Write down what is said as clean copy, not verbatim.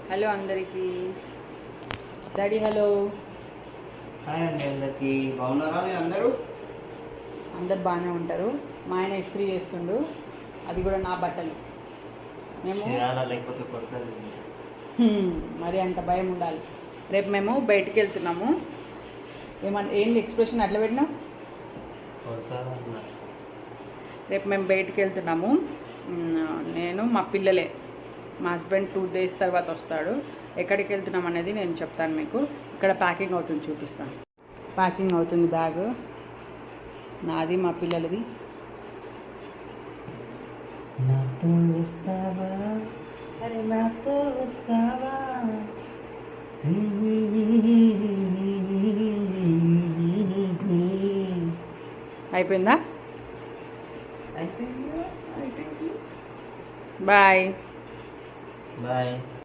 Hello అందరికీ. Daddy hello. Hi అండి అందరికి. బాగున్నారా మీరు అందరూ? అందరు బాగానే ఉంటారు. మా ఆయన ఇస్త్రీ చేస్తుండు, అది కూడా నా బట్టలు. మేము చేయాలా లేకపోతే కొడుతుంది? మరి అంత భయం ఉండాలి. రేపు మేము బయటికి వెళ్తున్నాము. ఏంది ఎక్స్ప్రెషన్ అట్లా పెట్టినా? కొడతారన్నా. రేపు మేము బయటికి వెళ్తున్నాము. నేను మా పిల్లలే. మా హస్బెండ్ 2 days తర్వాత వస్తాడు. ఎక్కడికి వెళ్తున్నాం అనేది నేను చెప్తాను మీకు. ఇక్కడ ప్యాకింగ్ అవుతుంది, చూపిస్తాను. ప్యాకింగ్ అవుతుంది బ్యాగ్ నాది, మా పిల్లలది. నాతో వస్తావా, అరే నాతో వస్తావా? అయిపోయిందా? అయిపోయింది. బాయ్. బాయ్.